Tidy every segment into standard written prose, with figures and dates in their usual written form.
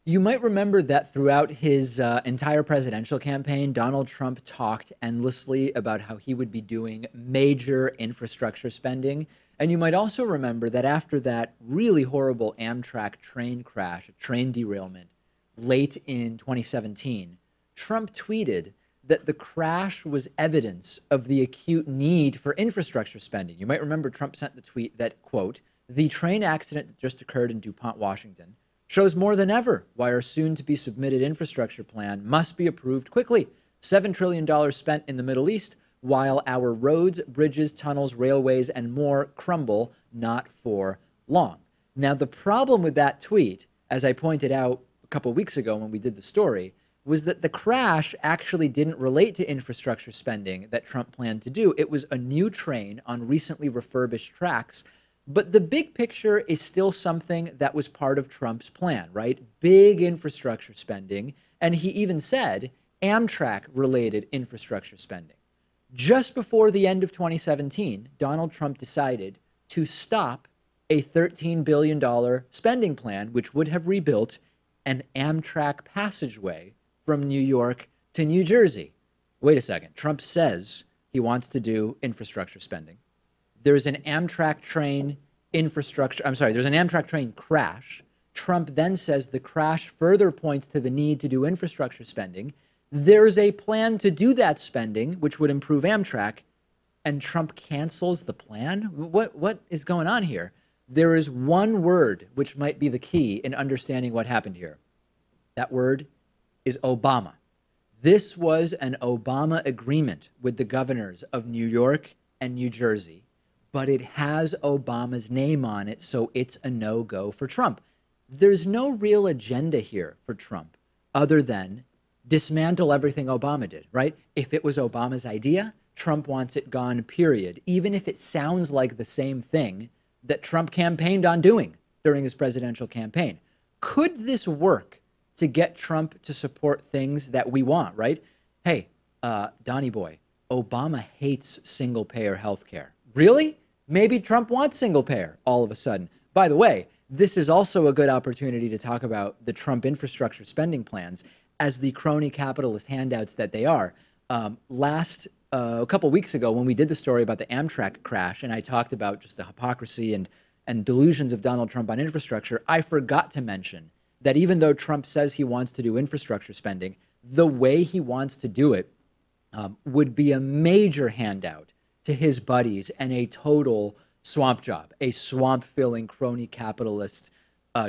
You might remember that throughout his entire presidential campaign, Donald Trump talked endlessly about how he would be doing major infrastructure spending. And you might also remember that after that really horrible Amtrak train crash, a train derailment, late in 2017, Trump tweeted that the crash was evidence of the acute need for infrastructure spending. You might remember Trump sent the tweet that, quote, "The train accident that just occurred in DuPont, Washington, shows more than ever why our soon-to-be submitted infrastructure plan must be approved quickly. $7 trillion spent in the Middle East, while our roads, bridges, tunnels, railways, and more crumble not for long." Now, the problem with that tweet, as I pointed out a couple weeks ago when we did the story, was that the crash actually didn't relate to infrastructure spending that Trump planned to do. It was a new train on recently refurbished tracks. But the big picture is still something that was part of Trump's plan, right? Big infrastructure spending. And he even said Amtrak-related infrastructure spending. Just before the end of 2017, Donald Trump decided to stop a $13 billion spending plan, which would have rebuilt an Amtrak passageway from New York to New Jersey. Wait a second. Trump says he wants to do infrastructure spending. There's an Amtrak train there's an Amtrak train crash. Trump then says the crash further points to the need to do infrastructure spending. There's a plan to do that spending, which would improve Amtrak, and Trump cancels the plan? What is going on here? There is one word which might be the key in understanding what happened here. That word is Obama. This was an Obama agreement with the governors of New York and New Jersey, but it has Obama's name on it, so it's a no-go for Trump. There's no real agenda here for Trump other than dismantle everything Obama did, right? If it was Obama's idea, Trump wants it gone, period, even if it sounds like the same thing that Trump campaigned on doing during his presidential campaign. Could this work to get Trump to support things that we want, right? Hey, Donnie boy, Obama hates single-payer health care. Really? Maybe Trump wants single payer all of a sudden. By the way, this is also a good opportunity to talk about the Trump infrastructure spending plans as the crony capitalist handouts that they are. A couple weeks ago when we did the story about the Amtrak crash and I talked about just the hypocrisy and delusions of Donald Trump on infrastructure, I forgot to mention that even though Trump says he wants to do infrastructure spending, the way he wants to do it would be a major handout to his buddies and a total swamp job, a swamp-filling crony capitalist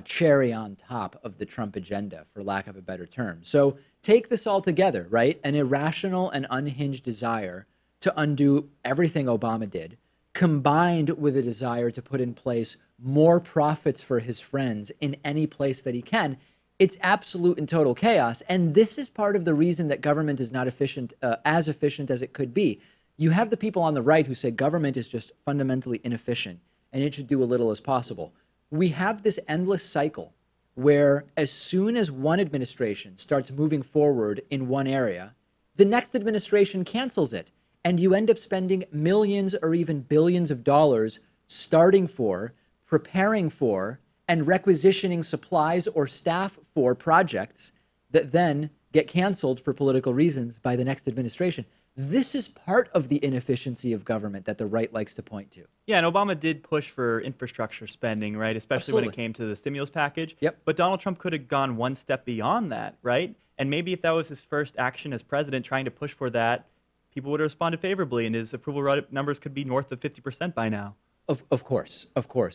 cherry on top of the Trump agenda, for lack of a better term. So take this all together, right? An irrational and unhinged desire to undo everything Obama did, combined with a desire to put in place more profits for his friends in any place that he can. It's absolute and total chaos. And this is part of the reason that government is not as efficient as it could be. You have the people on the right who say government is just fundamentally inefficient and it should do a little as possible. We have this endless cycle where as soon as one administration starts moving forward in one area, the next administration cancels it. And you end up spending millions or even billions of dollars starting for, preparing for, and requisitioning supplies or staff for projects that then get canceled for political reasons by the next administration. This is part of the inefficiency of government that the right likes to point to. Yeah, and Obama did push for infrastructure spending, right? Especially when it came to the stimulus package. Yep. But Donald Trump could have gone one step beyond that, right? And maybe if that was his first action as president, trying to push for that, people would have responded favorably, and his approval numbers could be north of 50% by now. Of course.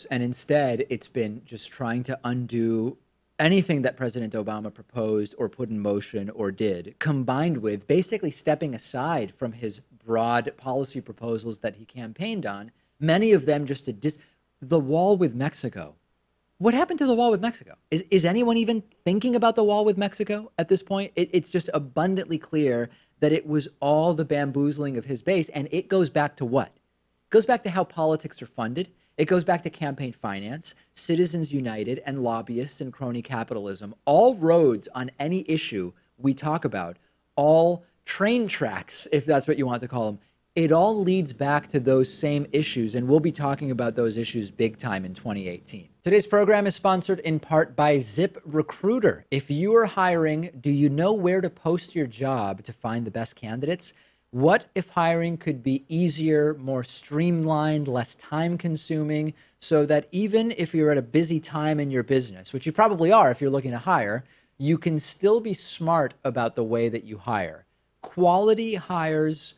And instead, it's been just trying to undo anything that President Obama proposed or put in motion or did, combined with basically stepping aside from his broad policy proposals that he campaigned on, many of them just the wall with Mexico. What happened to the wall with Mexico? Is anyone even thinking about the wall with Mexico at this point? It's just abundantly clear that it was all the bamboozling of his base, and it goes back to what? It goes back to how politics are funded. It goes back to campaign finance, Citizens United, and lobbyists and crony capitalism. All roads on any issue we talk about, all train tracks, if that's what you want to call them, it all leads back to those same issues, and we'll be talking about those issues big time in 2018. Today's program is sponsored in part by ZipRecruiter. If you are hiring, do you know where to post your job to find the best candidates? What if hiring could be easier, more streamlined, less time consuming, so that even if you're at a busy time in your business, which you probably are if you're looking to hire, you can still be smart about the way that you hire. Quality hires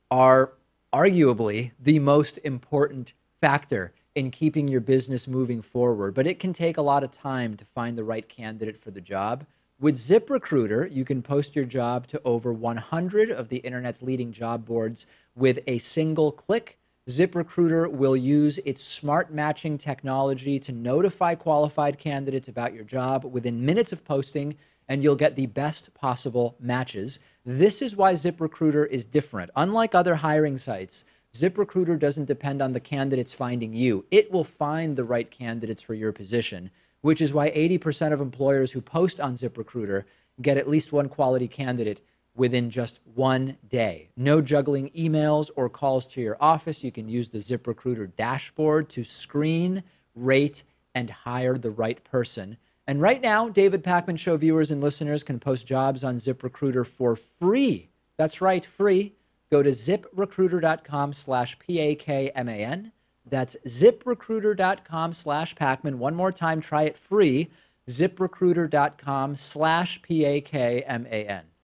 are arguably the most important factor in keeping your business moving forward, but it can take a lot of time to find the right candidate for the job. With ZipRecruiter, you can post your job to over 100 of the internet's leading job boards with a single click. ZipRecruiter will use its smart matching technology to notify qualified candidates about your job within minutes of posting, and you'll get the best possible matches. This is why ZipRecruiter is different. Unlike other hiring sites, ZipRecruiter doesn't depend on the candidates finding you. It will find the right candidates for your position, which is why 80% of employers who post on ZipRecruiter get at least one quality candidate within just one day. No juggling emails or calls to your office. You can use the ZipRecruiter dashboard to screen, rate, and hire the right person. And right now, David Pakman Show viewers and listeners can post jobs on ZipRecruiter for free. That's right, free. Go to ziprecruiter.com/PAKMAN. That's ziprecruiter.com/Pakman. One more time, try it free. ziprecruiter.com/PAKMAN.